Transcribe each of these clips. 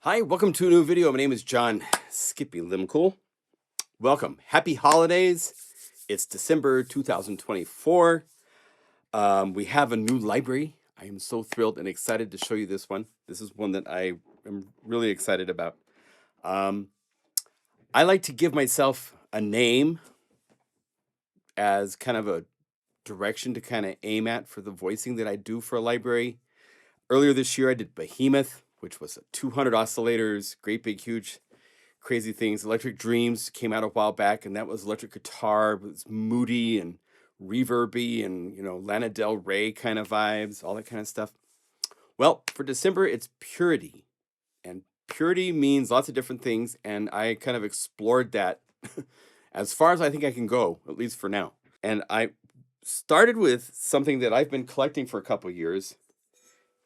Hi, welcome to a new video. My name is John Skippy Limcool. Welcome. Happy holidays. It's December 2024. We have a new library. I am so thrilled and excited to show you this one. This is one that I am really excited about. I like to give myself a name as kind of a direction to kind of aim at for the voicing that I do for a library. Earlier this year, I did Behemoth, which was 200 oscillators, great big huge crazy things. Electric Dreams came out a while back, and that was electric guitar. It was moody and reverby and, Lana Del Rey kind of vibes, all that kind of stuff. Well, for December, it's purity. And purity means lots of different things, and I kind of explored that as far as I think I can go, at least for now. And I started with something that I've been collecting for a couple of years.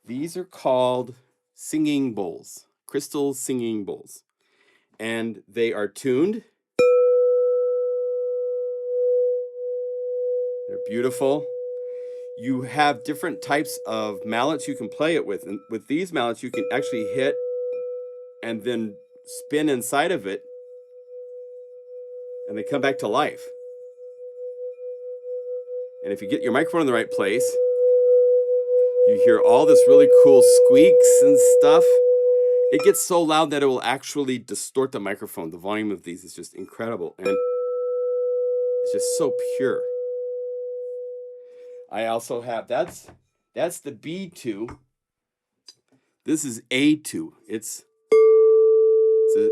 These are called singing bowls, crystal singing bowls. And they are tuned. They're beautiful. You have different types of mallets you can play it with. And with these mallets, you can actually hit and then spin inside of it, and they come back to life. And if you get your microphone in the right place, you hear all this really cool squeaks and stuff. It gets so loud that it will actually distort the microphone. The volume of these is just incredible, and it's just so pure. I also have, that's the B2. This is A2. It's a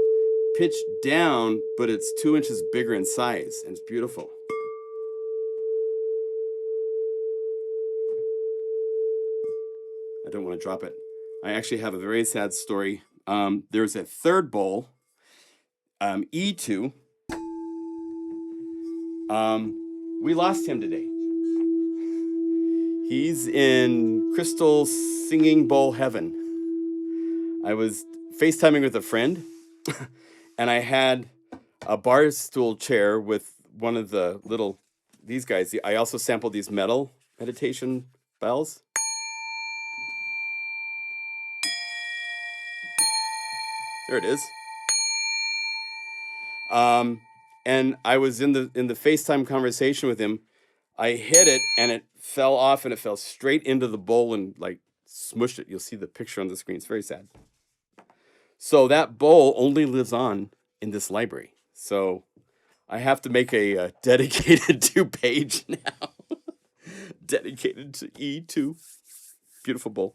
pitch down, but it's 2 inches bigger in size, and it's beautiful. I don't want to drop it. I actually have a very sad story. There's a third bowl, E2. We lost him today. He's in crystal singing bowl heaven. I was FaceTiming with a friend, and I had a bar stool chair with one of the these guys. I also sampled these metal meditation bells. There it is. And I was in the FaceTime conversation with him. I hit it and it fell off, and it fell straight into the bowl and like smushed it. You'll see the picture on the screen. It's very sad. So that bowl only lives on in this library. So I have to make a dedicated 2-page now. Dedicated to E2. Beautiful bowl.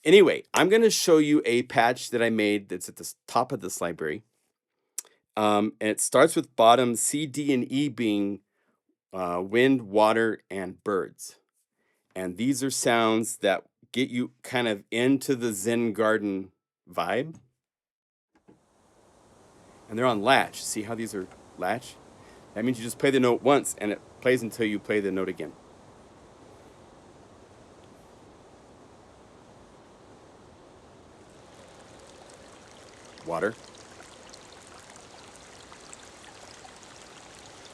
Anyway, I'm going to show you a patch that I made that's at the top of this library. And it starts with bottom C, D, and E being wind, water, and birds. And these are sounds that get you kind of into the Zen garden vibe. And they're on latch. See how these are latch? That means you just play the note once, and it plays until you play the note again. Water,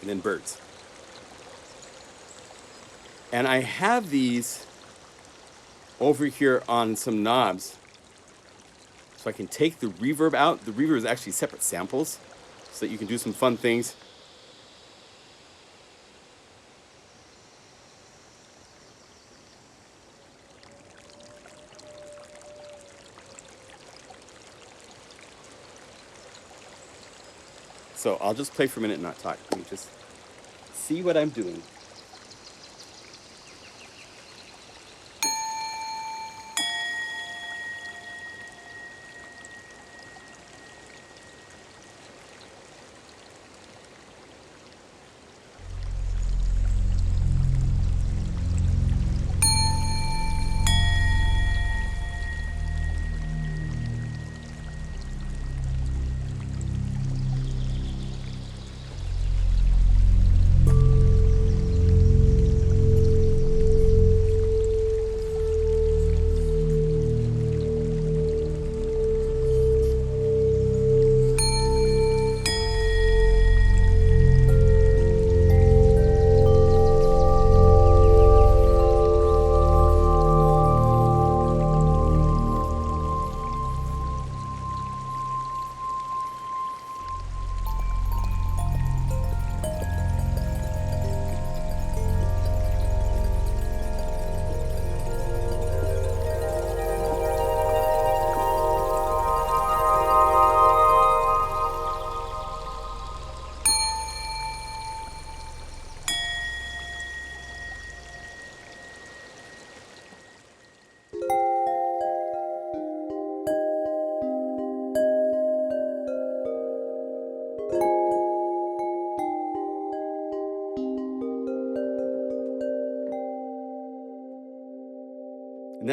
and then birds. And I have these over here on some knobs, so I can take the reverb out. The reverb is actually separate samples, so that you can do some fun things. So I'll just play for a minute and not talk. Let me just see what I'm doing.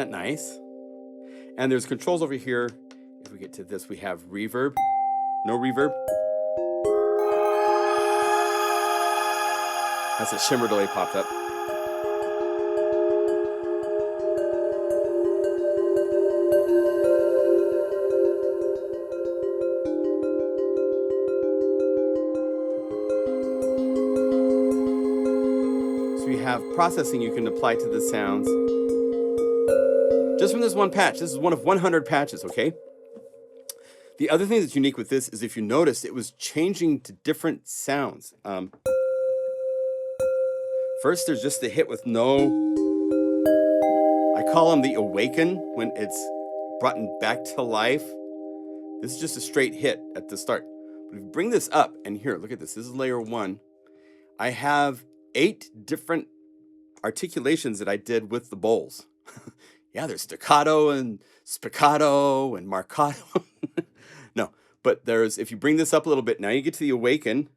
that nice? And there's controls over here. If we get to this, we have reverb, no reverb. That's a shimmer delay popped up. So you have processing you can apply to the sounds. Just from this one patch. This is one of 100 patches, okay? The other thing that's unique with this is if you notice, it was changing to different sounds. First, there's just the hit with no, I call them the awaken when it's brought back to life. This is just a straight hit at the start. But if you bring this up, and here, look at this. This is layer 1. I have 8 different articulations that I did with the bowls. Yeah, there's staccato and spiccato and marcato. No, but there's, if you bring this up a little bit, now you get to the awaken.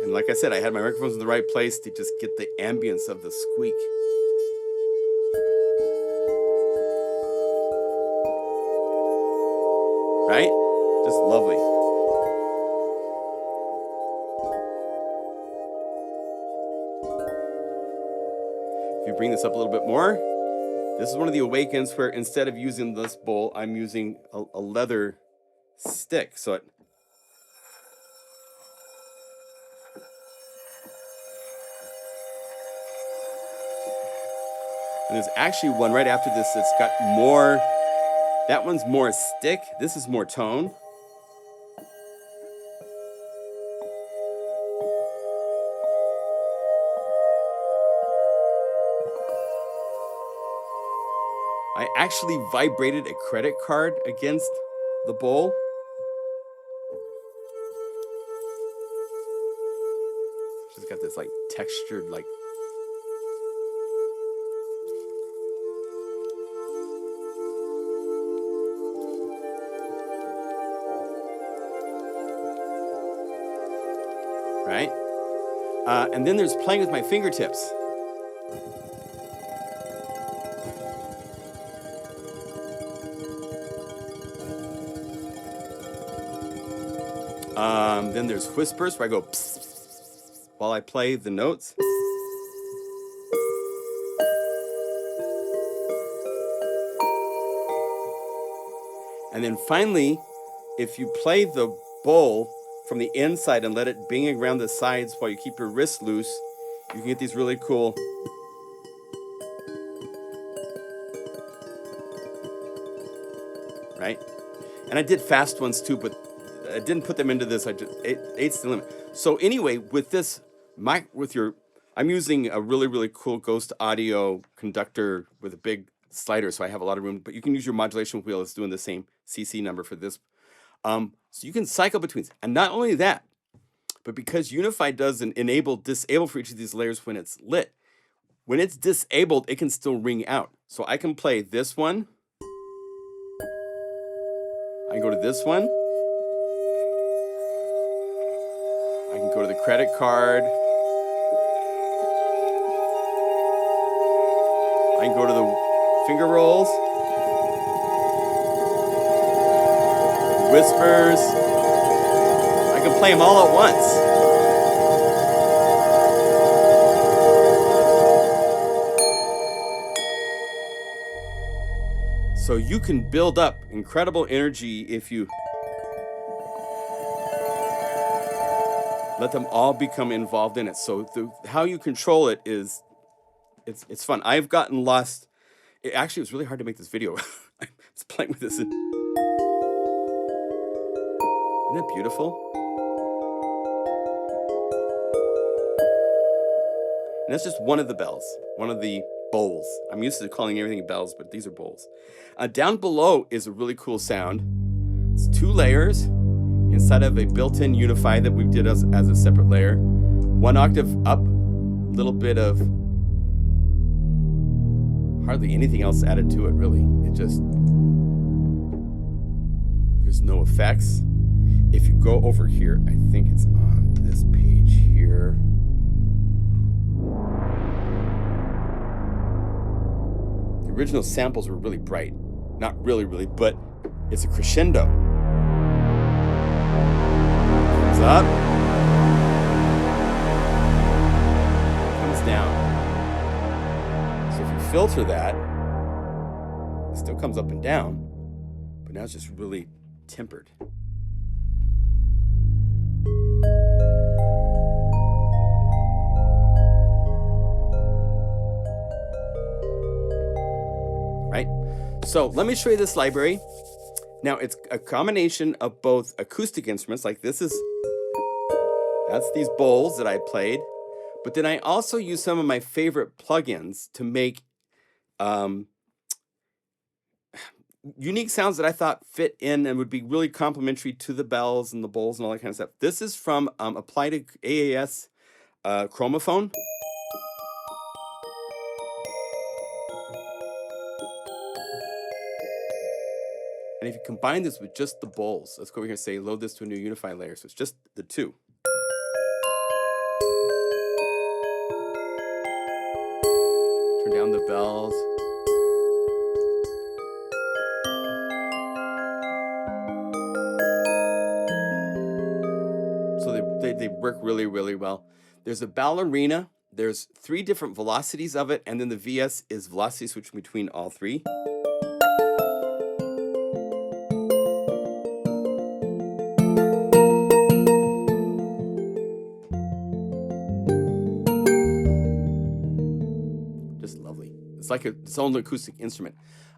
And like I said, I had my microphones in the right place to just get the ambience of the squeak. Right? Just lovely. If you bring this up a little bit more, this is one of the awakens where instead of using this bowl, I'm using a leather stick. So it, and there's actually one right after this that's got more, that one's more stick, this is more tone. I actually vibrated a credit card against the bowl. She's got this like textured like. Right? And then there's playing with my fingertips. Then there's whispers where I go pss, pss, pss, while I play the notes. And then finally, if you play the bowl from the inside and let it bing around the sides while you keep your wrists loose, you can get these really cool. Right? And I did fast ones too, but I didn't put them into this. I just, eight's the limit. So anyway, with this mic, I'm using a really, really cool Ghost Audio conductor with a big slider, so I have a lot of room, but you can use your modulation wheel. It's doing the same CC number for this. So you can cycle between. And not only that, but because Unify does an enable, disable for each of these layers when it's lit, when it's disabled, it can still ring out. So I can play this one. I can go to this one. I can go to the credit card. I can go to the finger rolls. Whispers. I can play them all at once. So you can build up incredible energy if you let them all become involved in it. So how you control it is, it's fun. I've gotten lost. It actually was really hard to make this video. I was playing with this. Isn't that beautiful? And that's just one of the bells, one of the bowls. I'm used to calling everything bells, but these are bowls. Down below is a really cool sound. It's 2 layers inside of a built-in Unify that we did as a separate layer. 1 octave up, a little bit of hardly anything else added to it, really. It just, there's no effects. If you go over here, I think it's on this page here. original samples were really bright. Not really, but it's a crescendo. Comes up. Comes down. So if you filter that, it still comes up and down, but now it's just really tempered. Right? So let me show you this library. Now it's a combination of both acoustic instruments, like that's these bowls that I played, but then I also use some of my favorite plugins to make unique sounds that I thought fit in and would be really complementary to the bells and the bowls and all that kind of stuff. This is from Applied AAS Chromaphone. And if you combine this with just the bowls, let's go over here and say load this to a new Unify layer. So it's just the two. Turn down the bells. So they work really, really well. There's a ballerina. There's 3 different velocities of it, and then the VS is velocity switching between all 3. Just lovely. It's like its own acoustic instrument.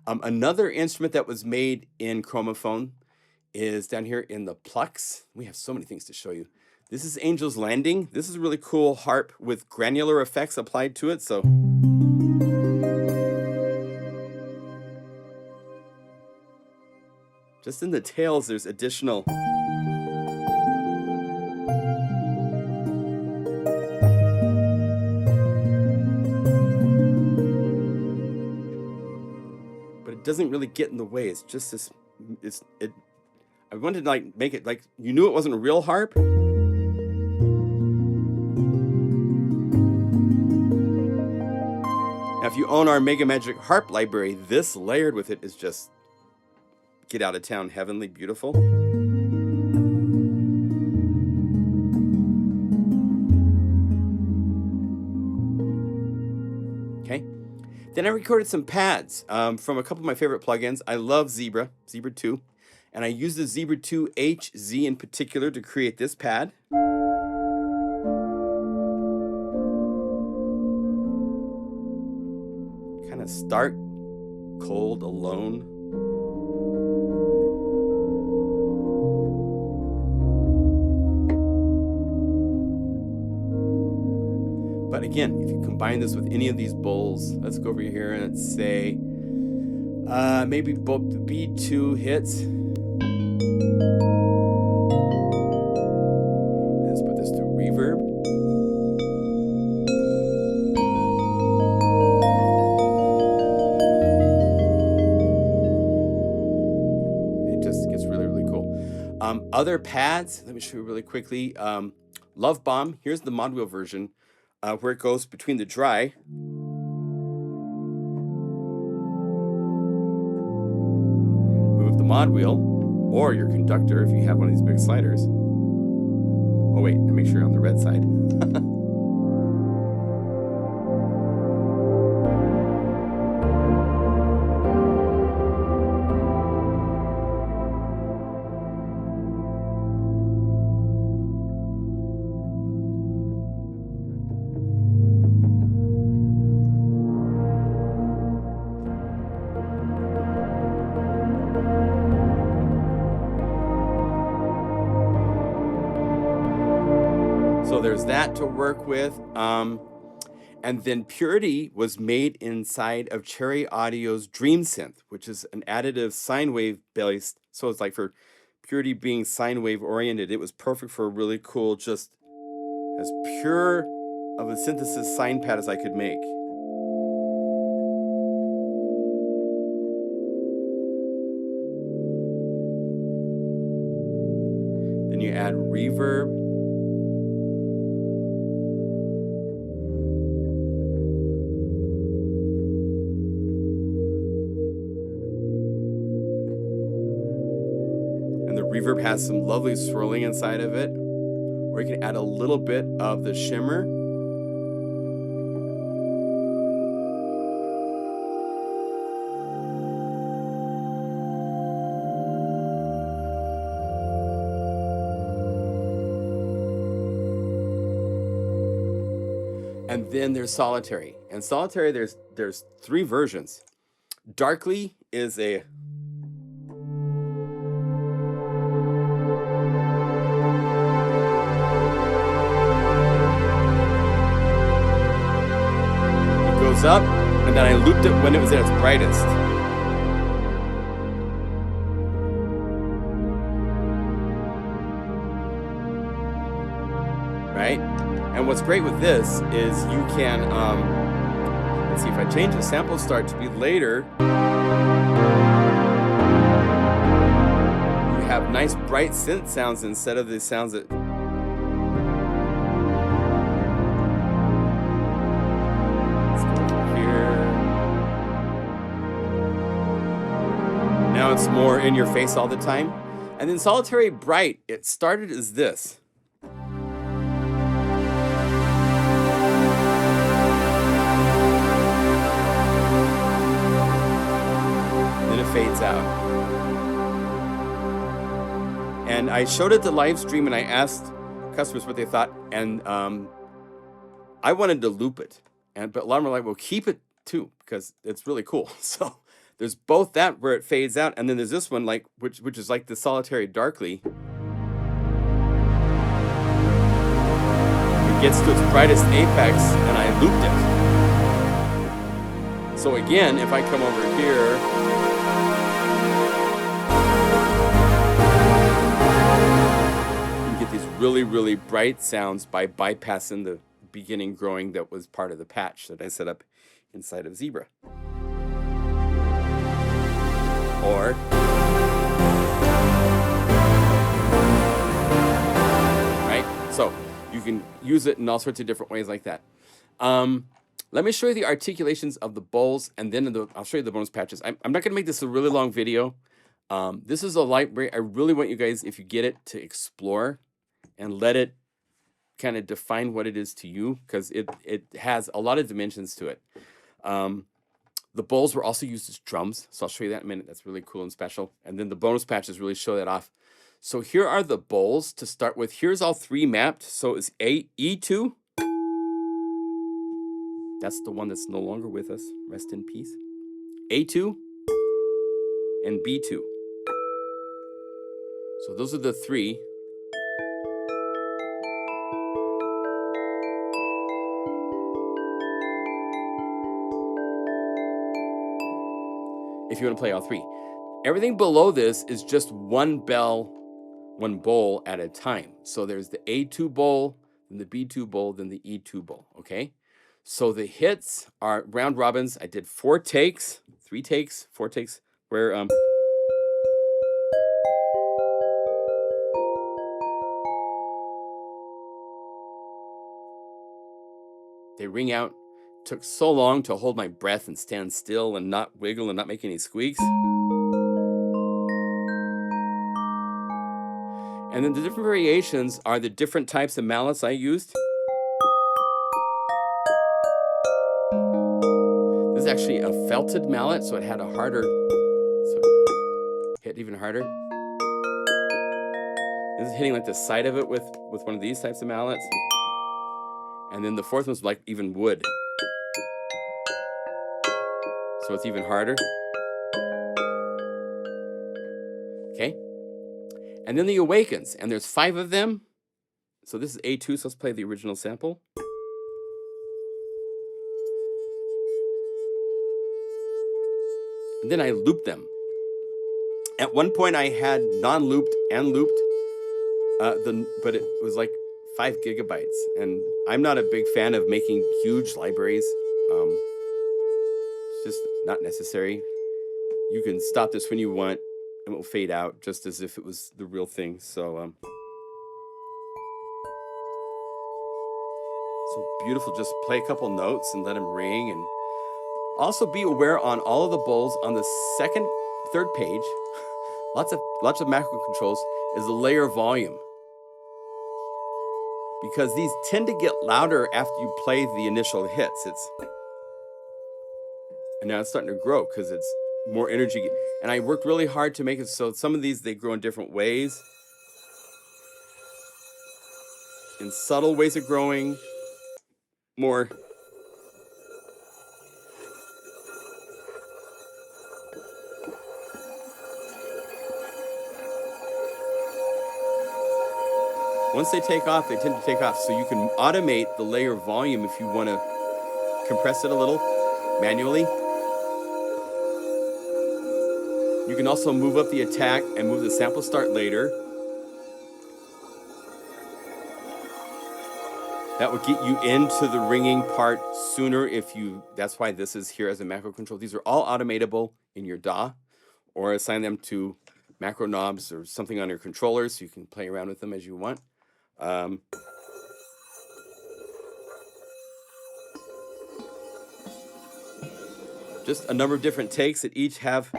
Another instrument that was made in Chromaphone is down here in the plucks. We have so many things to show you. This is Angel's Landing. This is a really cool harp with granular effects applied to it. So just in the tails, there's additional. But it doesn't really get in the way. It's just this, I wanted to like make it like you knew it wasn't a real harp. Now, if you own our Mega Magic harp library, this layered with it is just get out of town, heavenly beautiful. Okay. Then I recorded some pads from a couple of my favorite plugins. I love Zebra 2. And I used the Zebra 2 HZ in particular to create this pad. Kind of start cold, alone. But again, if you combine this with any of these bowls, let's go over here and let's say maybe both the B2 hits. Let's put this to reverb. It just gets really, really cool. Other pads, let me show you really quickly. Love Bomb, here's the mod wheel version where it goes between the dry. Move the mod wheel or your conductor if you have one of these big sliders. Oh wait, and make sure you're on the red side. So there's that to work with. And then Purity was made inside of Cherry Audio's Dream Synth, which is an additive sine wave based. So it's like for Purity being sine wave oriented, it was perfect for a really cool, just as pure of a synthesis sine pad as I could make. Then you add reverb. Reverb has some lovely swirling inside of it, or you can add a little bit of the shimmer. And then there's Solitary. And Solitary, there's 3 versions. Darkly is a it goes up, and then I looped it when it was at its brightest. Right? And what's great with this is you can, let's see, if I change the sample start to be later, you have nice bright synth sounds instead of the sounds that... Let's go over here. Now it's more in your face all the time. And then Solitary Bright, it started as this. Fades out. And I showed it to live stream and I asked customers what they thought, and I wanted to loop it, but a lot of them were like, well, keep it too, because it's really cool. So there's both that where it fades out, and then there's this one like which is like the Solitary Darkly. It gets to its brightest apex and I looped it. So again, if I come over here, these really, really bright sounds by bypassing the beginning growing that was part of the patch that I set up inside of Zebra. Or right? So you can use it in all sorts of different ways like that. Let me show you the articulations of the bowls, and then I'll show you the bonus patches. I'm not going to make this a really long video. This is a library I really want you guys, if you get it, to explore and let it kind of define what it is to you, because it has a lot of dimensions to it. The bowls were also used as drums, so I'll show you that in a minute. That's really cool and special. And then the bonus patches really show that off. So here are the bowls to start with. Here's all 3 mapped. So it's E2. That's the one that's no longer with us. Rest in peace. A2 and B2. So those are the 3. If you want to play all 3. Everything below this is just one bowl at a time. So there's the A2 bowl, then the B2 bowl, then the E2 bowl, okay? So the hits are round robins. I did 4 takes, 3 takes, 4 takes, where they ring out. Took so long to hold my breath and stand still and not wiggle and not make any squeaks. And then the different variations are the different types of mallets I used. This is actually a felted mallet, so it had a harder, so it hit even harder. This is hitting like the side of it with one of these types of mallets. And then the 4th one's like even wood. So it's even harder. Okay. And then the Awakens, and there's 5 of them. So this is A2, so let's play the original sample. And then I looped them. At one point I had non-looped and looped, but it was like 5 gigabytes. And I'm not a big fan of making huge libraries. It's just not necessary. You can stop this when you want, and it will fade out just as if it was the real thing. So beautiful. Just play a couple notes and let them ring. And also be aware on all of the bowls on the 2nd, 3rd page, lots of macro controls is the layer volume, because these tend to get louder after you play the initial hits. And now it's starting to grow because it's more energy. And I worked really hard to make it so some of these, they grow in different ways. In subtle ways of growing, more. Once they take off, they tend to take off. So you can automate the layer volume if you want to compress it a little manually. You can also move up the attack and move the sample start later. That would get you into the ringing part sooner if you, that's why this is here as a macro control. These are all automatable in your DAW, or assign them to macro knobs or something on your controller so you can play around with them as you want. Just a number of different takes that each have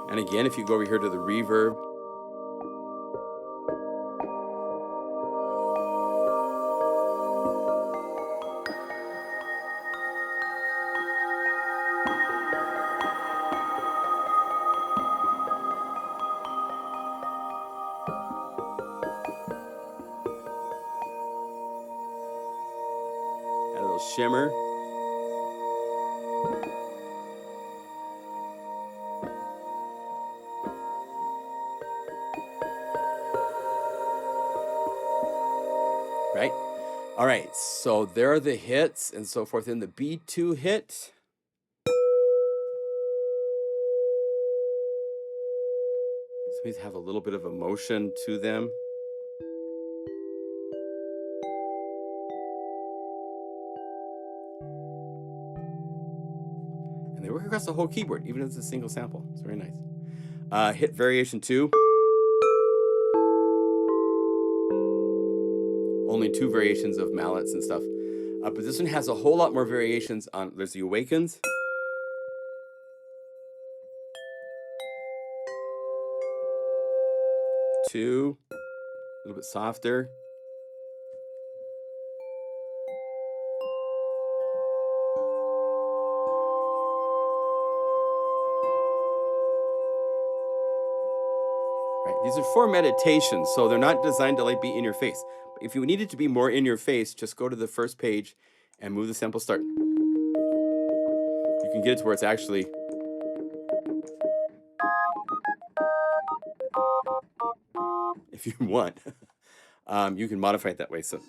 and again, if you go over here to the reverb, add a little shimmer. Right? All right, so there are the hits and so forth. In the B2 hit, some of these have a little bit of emotion to them. And they work across the whole keyboard, even if it's a single sample. It's very nice. Hit variation 2. Only 2 variations of mallets and stuff. But this one has a whole lot more variations on, there's the awakens. Two, a little bit softer. Right, these are for meditation, so they're not designed to like be in your face. But if you need it to be more in your face, just go to the first page and move the sample start. You can get it to where it's actually if you want. You can modify it that way. So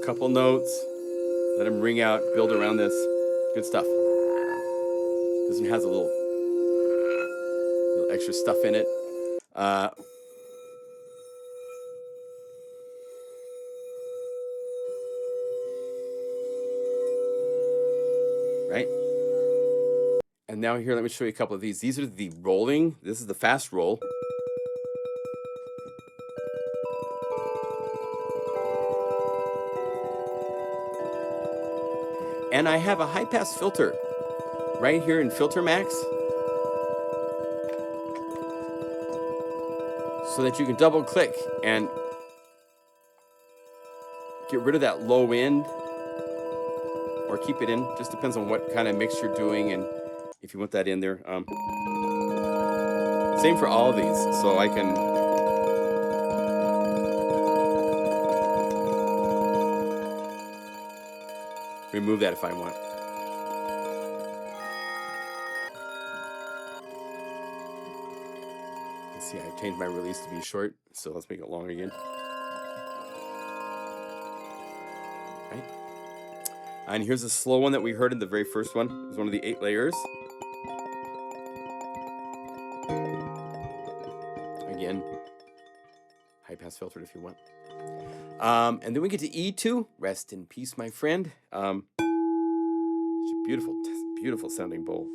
couple notes, let them ring out, build around this. Good stuff. This one has a little extra stuff in it. Right? And now here, let me show you a couple of these. These are the rolling. This is the fast roll. And I have a high pass filter right here in Filter Max, so that you can double click and get rid of that low end or keep it in. Just depends on what kind of mix you're doing and if you want that in there. Same for all of these. So I can remove that if I want. Let's see, I changed my release to be short, so let's make it long again. Right. And here's a slow one that we heard in the very first one. It was one of the 8 layers. Again, high pass filtered if you want. And then we get to E2. Rest in peace, my friend. It's a beautiful, beautiful sounding bowl.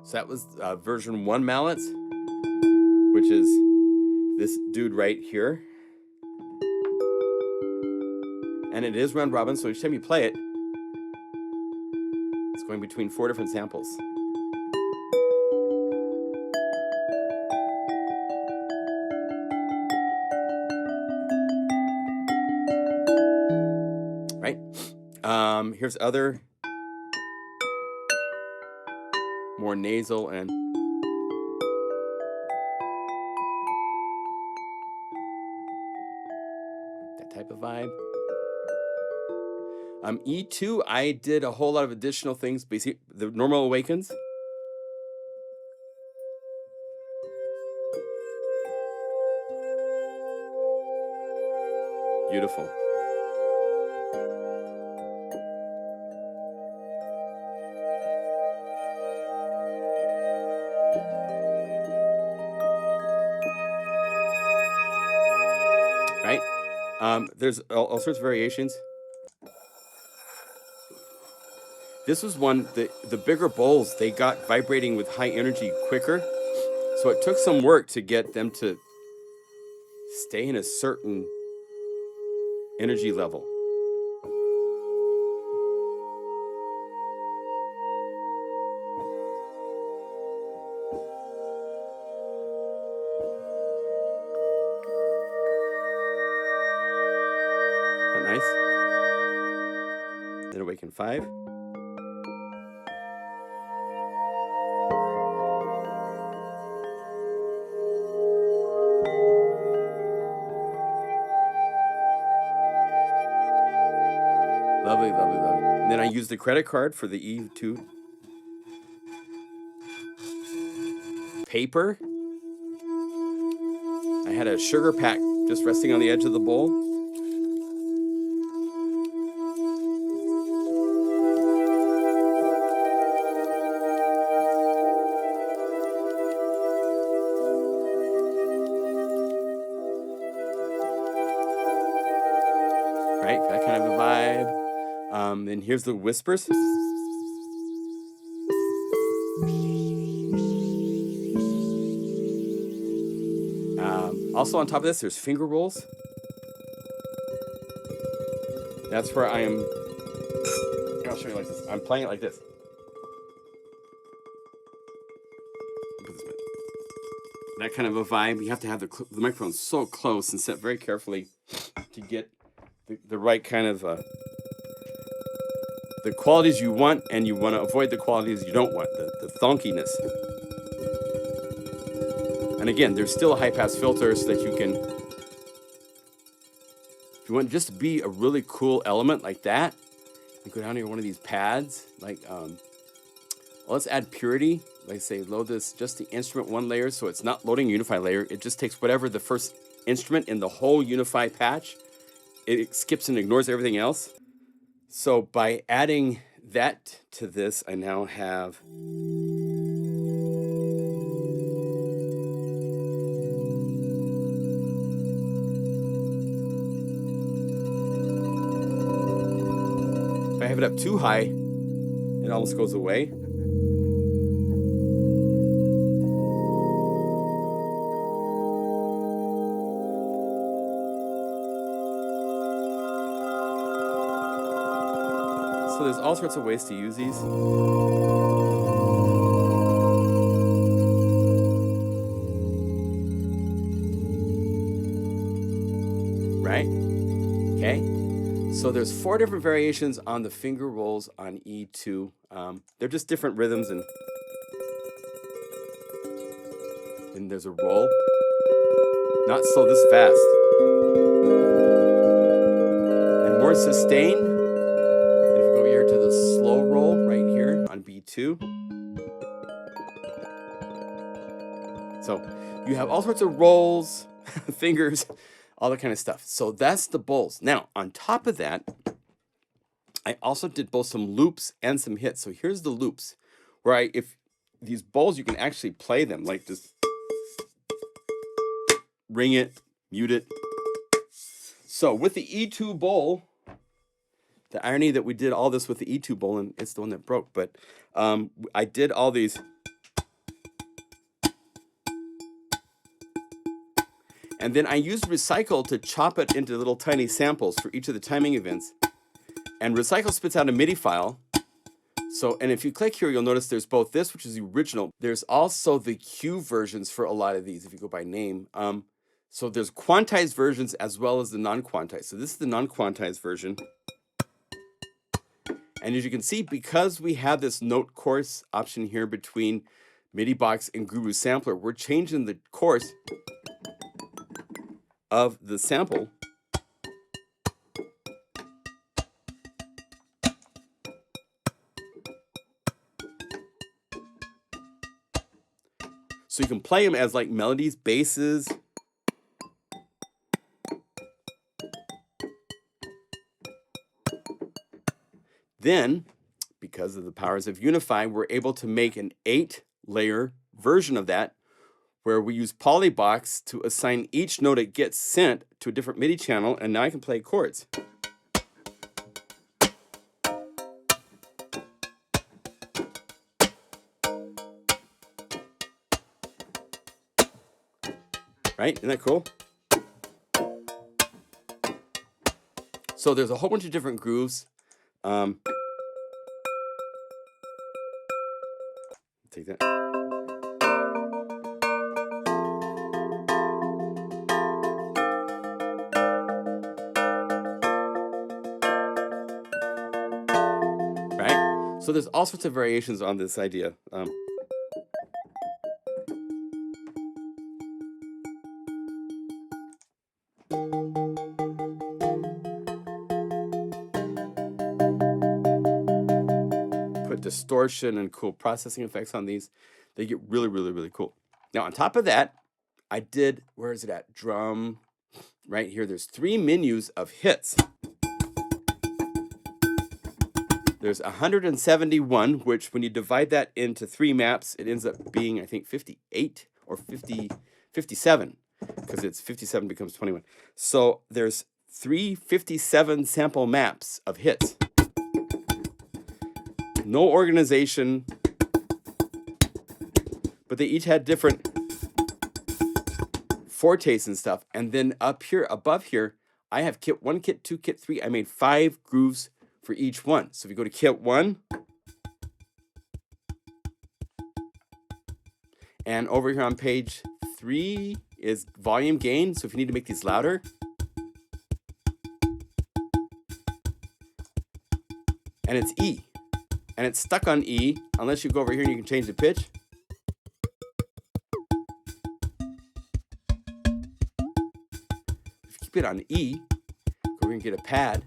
So that was version 1 mallets, which is this dude right here. And it is round robin, so each time you play it, it's going between 4 different samples. Right? Here's other more nasal and that type of vibe. E2, I did a whole lot of additional things. Basically, the normal awakens. Beautiful. Right? There's all sorts of variations. This was one, the bigger bowls, they got vibrating with high energy quicker. So it took some work to get them to stay in a certain energy level. Isn't that nice? Then awaken 5. Lovely, lovely, lovely. And then I used the credit card for the E2 paper. I had a sugar pack just resting on the edge of the bowl. Right, that kind of a vibe. And here's the whispers. Also on top of this, there's finger rolls. That's where I am. I'll show you like this. I'm playing it like this. Put this bit. That kind of a vibe. You have to have the microphone so close and set very carefully to get the right kind of the qualities you want, and you want to avoid the qualities you don't want, the thonkiness. And again, there's still a high pass filter so that you can, if you want just to be a really cool element like that, you go down here one of these pads, like well, let's add purity. Like say load this just the instrument 1 layer, so it's not loading Unify layer. It just takes whatever the first instrument in the whole Unify patch. It skips and ignores everything else. So by adding that to this, I now have if I have it up too high, it almost goes away. So there's all sorts of ways to use these. Right? Okay. So there's 4 different variations on the finger rolls on E2. They're just different rhythms, and then there's a roll. Not so this fast. And more sustain. And if you go over here to the slow roll right here on B2. So you have all sorts of rolls, fingers, all that kind of stuff. So that's the bowls. Now, on top of that, I also did both some loops and some hits. So here's the loops, where if these bowls, you can actually play them, like just ring it, mute it. So with the E2 bowl, the irony that we did all this with the E2 bowl, and it's the one that broke, but I did all these And then I used Recycle to chop it into little tiny samples for each of the timing events. And Recycle spits out a MIDI file. So, and if you click here, you'll notice there's both this, which is the original. There's also the Q versions for a lot of these, if you go by name. So there's quantized versions as well as the non-quantized. So this is the non-quantized version. And as you can see, because we have this note course option here between MIDI box and Guru sampler, we're changing the course of the sample. So you can play them as like melodies, basses. Then, because of the powers of Unify, we're able to make an 8-layer version of that, where we use Polybox to assign each note it gets sent to a different MIDI channel, and now I can play chords. Right? Isn't that cool? So there's a whole bunch of different grooves. Take that. Right? So there's all sorts of variations on this idea. Put distortion and cool processing effects on these. They get really, really, really cool. Now, on top of that, I did, where is it at? Drum, right here. There's 3 menus of hits. There's 171, which when you divide that into 3 maps, it ends up being, I think, 58 or 57, because it's 57 becomes 21. So there's 357 sample maps of hits. No organization, but they each had different fortes and stuff. And then up here, above here, I have kit 1, kit 2, kit 3. I made 5 grooves for each one. So if you go to kit 1, and over here on page 3 is volume gain. So if you need to make these louder, and it's E. And it's stuck on E, unless you go over here and you can change the pitch. If you keep it on E, go over and get a pad.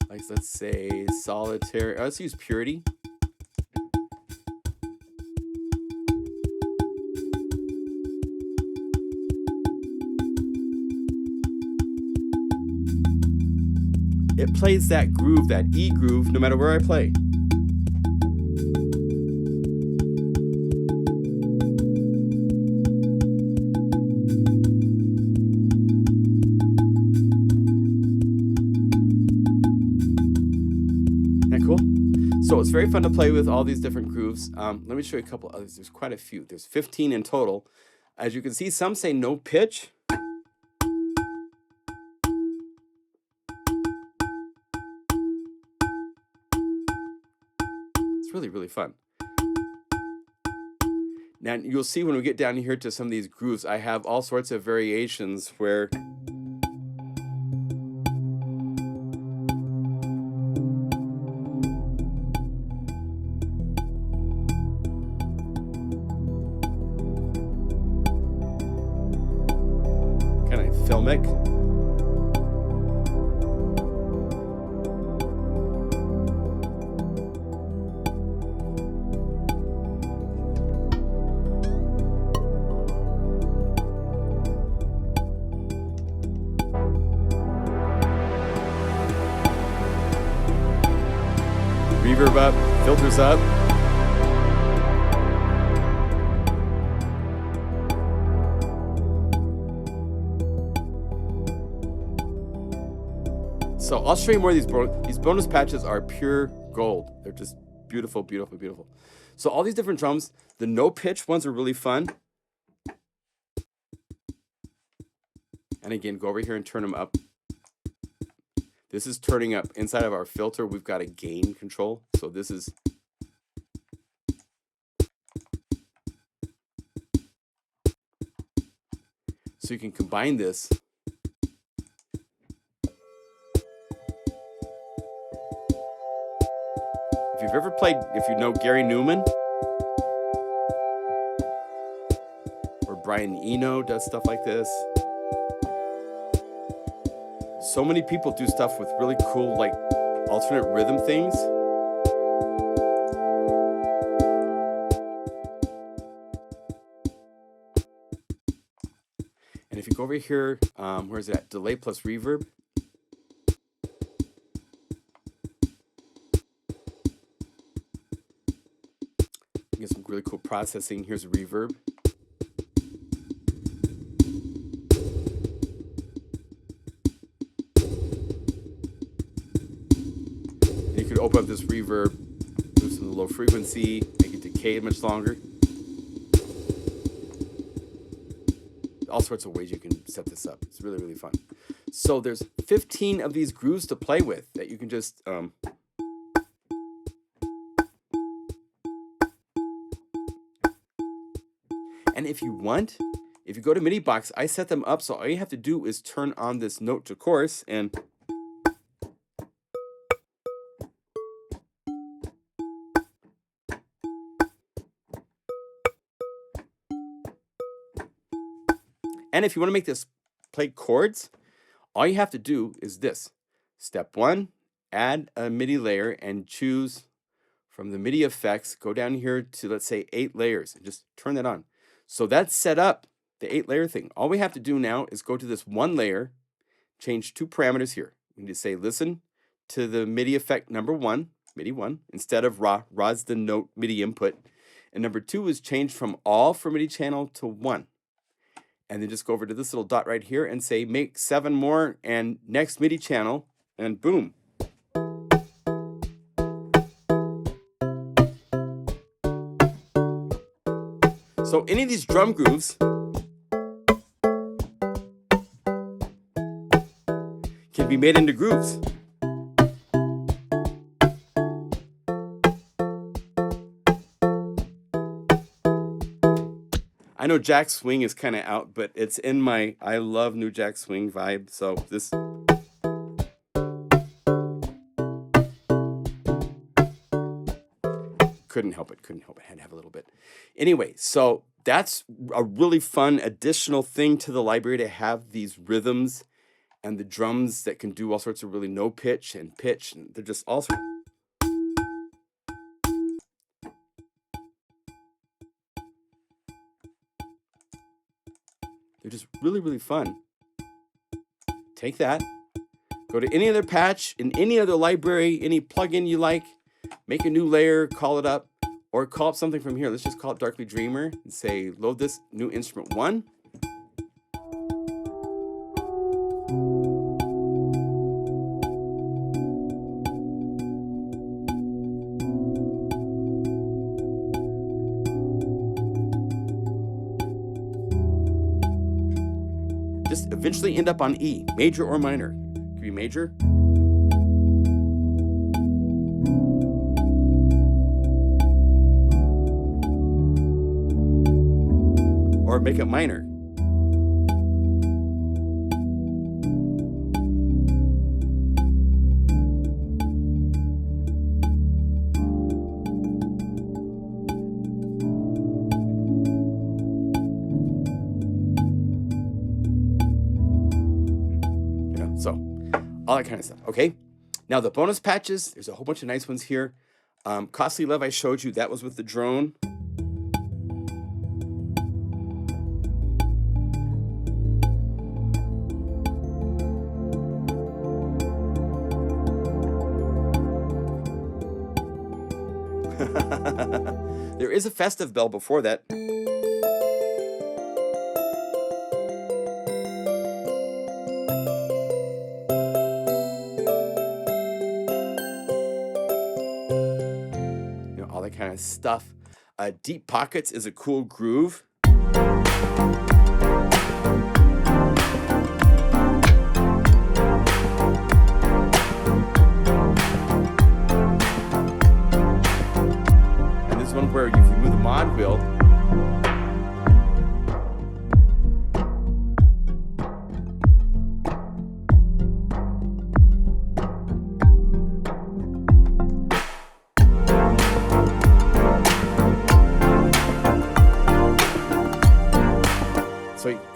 Like, let's say solitary. Let's use purity. It plays that groove, that E groove, no matter where I play. So it's very fun to play with all these different grooves. Let me show you a couple others. There's quite a few. There's 15 in total. As you can see, some say no pitch. It's really, really fun. Now, you'll see when we get down here to some of these grooves, I have all sorts of variations where filmic. Reverb up, filters up. So I'll show you more of these bonus patches are pure gold. They're just beautiful, beautiful, beautiful. So all these different drums, the no pitch ones are really fun. And again, go over here and turn them up. This is turning up. Inside of our filter, we've got a gain control. So this is... So you can combine this. If you've ever played, if you know Gary Newman, or Brian Eno does stuff like this. So many people do stuff with really cool, like, alternate rhythm things. And if you go over here, where's it at? Delay plus reverb. You get some really cool processing. Here's a reverb. And you could open up this reverb, loosen the low frequency, make it decay much longer. All sorts of ways you can set this up. It's really, really fun. So there's 15 of these grooves to play with that you can just... And if you want, if you go to MIDI box, I set them up so all you have to do is turn on this note to chorus and... And if you want to make this play chords, all you have to do is this. Step 1, add a MIDI layer and choose from the MIDI effects, go down here to, let's say, 8 layers, and just turn that on. So that's set up, the 8-layer thing. All we have to do now is go to this 1 layer, change 2 parameters here. We need to say, listen to the MIDI effect number 1, MIDI 1, instead of raw. Raw's the note MIDI input. And number 2 is changed from all for MIDI channel to 1. And then just go over to this little dot right here and say, make 7 more and next MIDI channel, and boom. So any of these drum grooves can be made into grooves. I know Jack Swing is kind of out, but it's in my I love new Jack Swing vibe. So this... Couldn't help it. Had to have a little bit. Anyway, so that's a really fun additional thing to the library, to have these rhythms and the drums that can do all sorts of really no pitch and pitch. And they're just all sorts. They're just really, really fun. Take that, go to any other patch in any other library, any plugin you like, make a new layer, call it up, or call up something from here. Let's just call it Darkly Dreamer and say, load this new instrument 1. Just eventually end up on E, major or minor. Could be major. Or make it minor. So all that kind of stuff. Okay. Now the bonus patches, there's a whole bunch of nice ones here. Costly Love I showed you, that was with the drone. There is a festive bell before that. All that kind of stuff. Deep Pockets is a cool groove.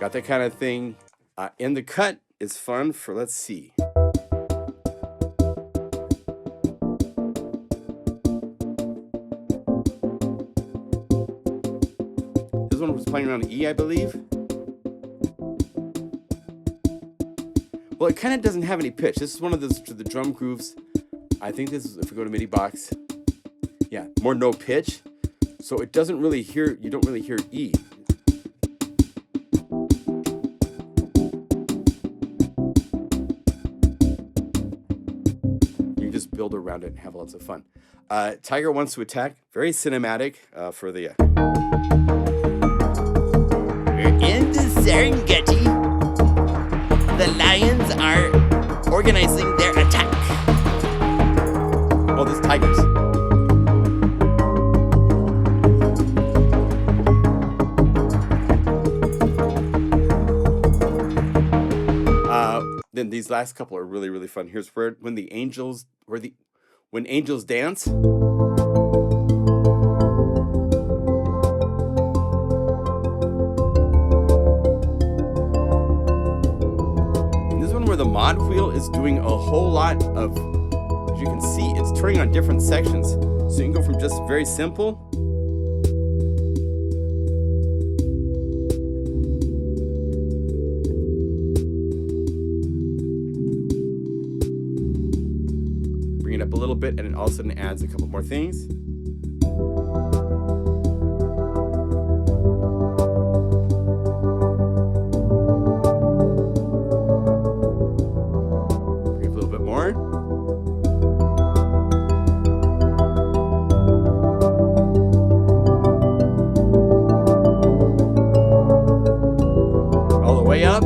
Got that kind of thing. In the cut is fun for, let's see. This one was playing around E, I believe. Well, it kind of doesn't have any pitch. This is one of the drum grooves. I think this is, if we go to MIDI box, yeah, more no pitch. So it doesn't really hear, you don't really hear E. You just build around it and have lots of fun. Tiger Wants to Attack, very cinematic for the... We're in the Serengeti. The lions are organizing their attack. Oh, there's tigers. Then these last couple are really, really fun. Here's when angels dance. And this one where the mod wheel is doing a whole lot of, as you can see, it's turning on different sections. So you can go from just very simple it up a little bit, and it all of a sudden adds a couple more things. Bring it up a little bit more. All the way up.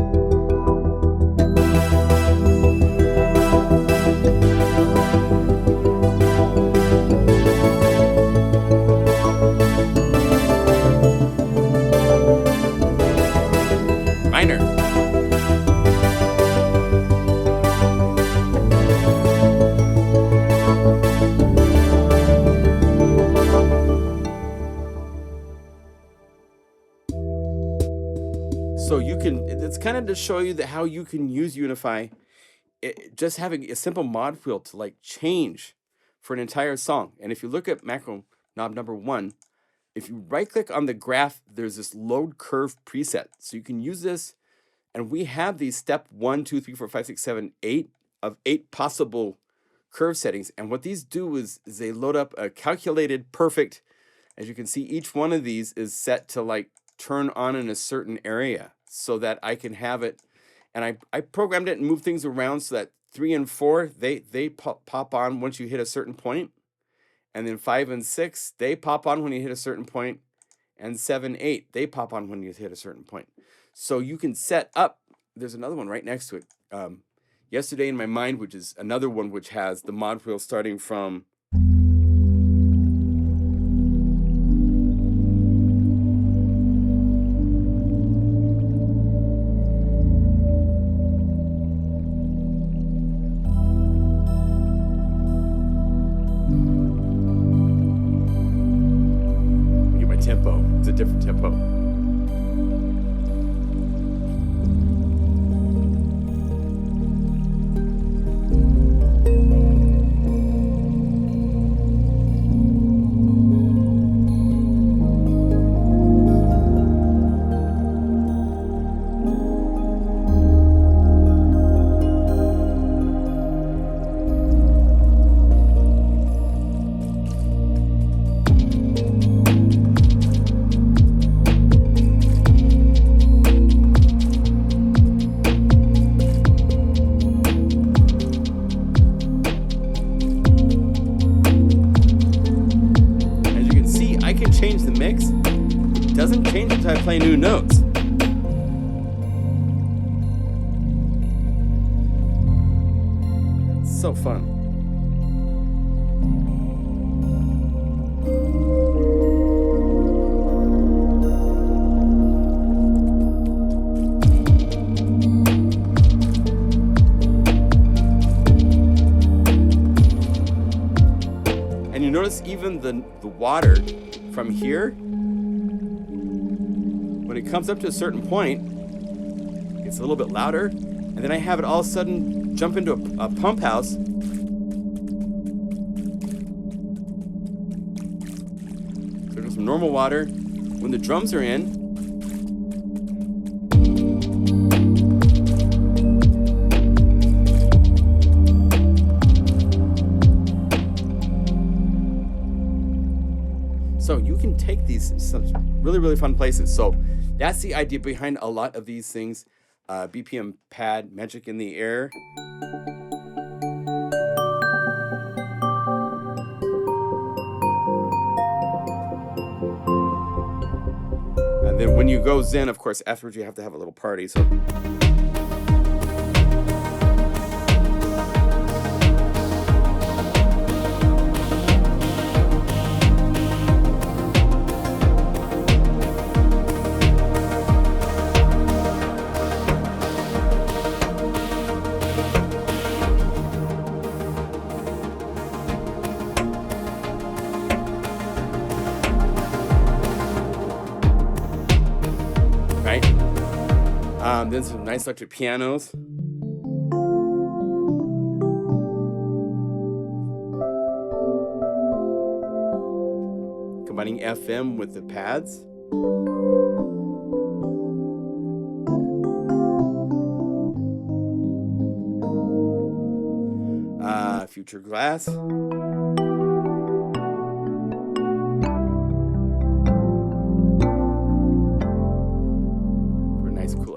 So you can, it's kind of to show you that how you can use Unify, just having a simple mod wheel to like change for an entire song. And if you look at macro knob number 1, if you right click on the graph, there's this load curve preset. So you can use this, and we have these step 1, 2, 3, 4, 5, 6, 7, 8 of 8 possible curve settings. And what these do is they load up a calculated perfect, as you can see, each one of these is set to like turn on in a certain area so that I can have it. And I programmed it and moved things around so that 3 and 4, they pop on once you hit a certain point. And then 5 and 6, they pop on when you hit a certain point. And 7, 8, they pop on when you hit a certain point. So you can set up, there's another one right next to it. Yesterday in My Mind, which is another one which has the mod wheel starting from tempo. It's a different tempo. Change the mix. It doesn't change until I play new notes. It's so fun. And you notice even the water from here, when it comes up to a certain point, gets a little bit louder, and then I have it all of a sudden jump into a pump house. So there's some normal water. When the drums are in, so you can take these to some really, really fun places. So that's the idea behind a lot of these things. BPM pad, magic in the air. And then when you go zen, of course, afterwards you have to have a little party. So then some nice electric pianos. Combining FM with the pads. Future glass.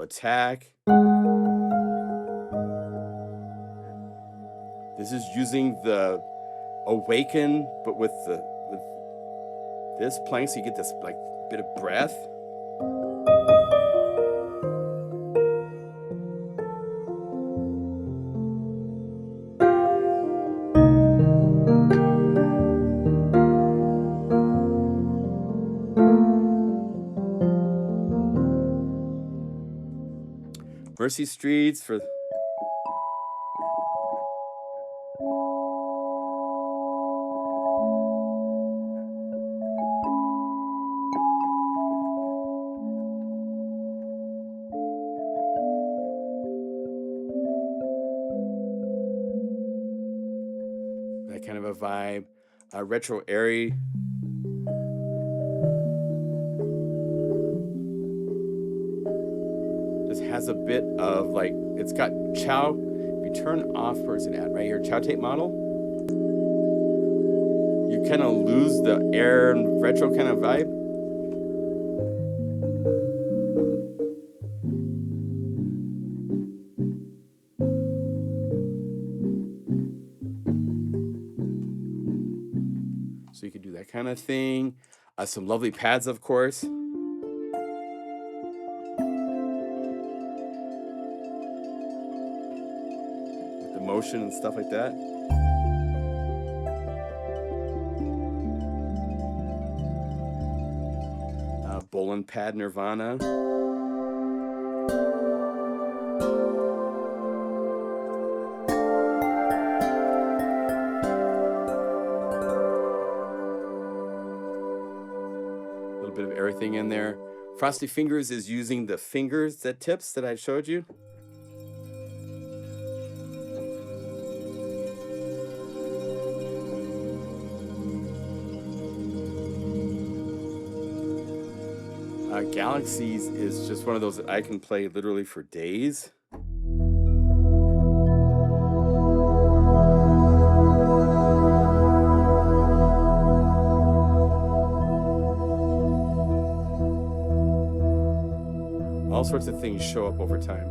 Attack. This is using the Awaken, but with this playing, so you get this like bit of breath. Mercy Streets for that kind of a vibe. Retro airy. Has a bit of like, it's got chow. If you turn off, where's it at? Right here, chow tape model. You kind of lose the air and retro kind of vibe. So you could do that kind of thing. Some lovely pads, of course. Motion and stuff like that. Boland pad Nirvana. A little bit of everything in there. Frosty Fingers is using the fingers, the tips that I showed you. Galaxies is just one of those that I can play literally for days. All sorts of things show up over time.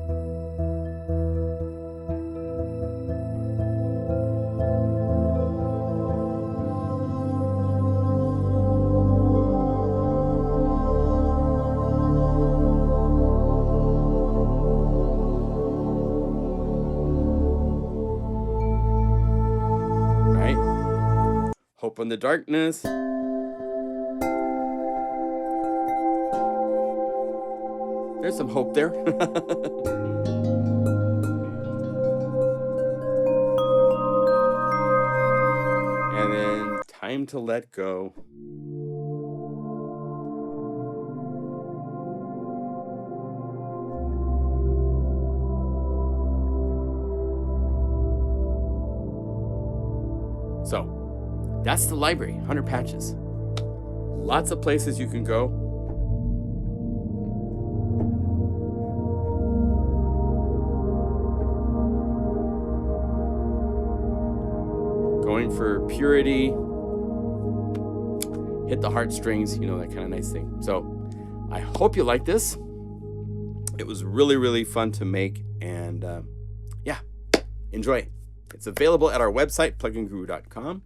Hope in the darkness. There's some hope there. And then time to let go. So that's the library, 100 patches. Lots of places you can go. Going for purity, hit the heartstrings, you know, that kind of nice thing. So I hope you like this. It was really, really fun to make, and yeah, enjoy. It's available at our website, pluginguru.com.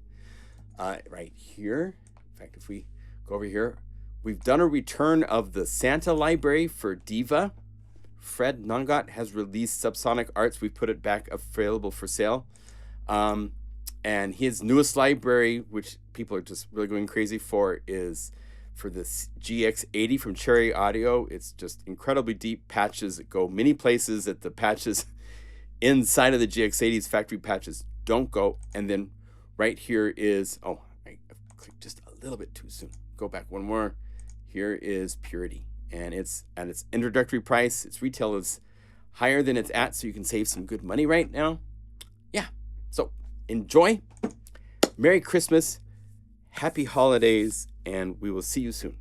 Right here. In fact, if we go over here, we've done a return of the Santa library for Diva. Fred Nongot has released Subsonic Arts. We've put it back available for sale. And his newest library, which people are just really going crazy for, is for this GX80 from Cherry Audio. It's just incredibly deep patches that go many places that the patches inside of the GX80's factory patches don't go. And then right here is, oh, I clicked just a little bit too soon. Go back one more. Here is Purity, and it's at its introductory price. Its retail is higher than it's at, so you can save some good money right now. Yeah, so enjoy. Merry Christmas, happy holidays, and we will see you soon.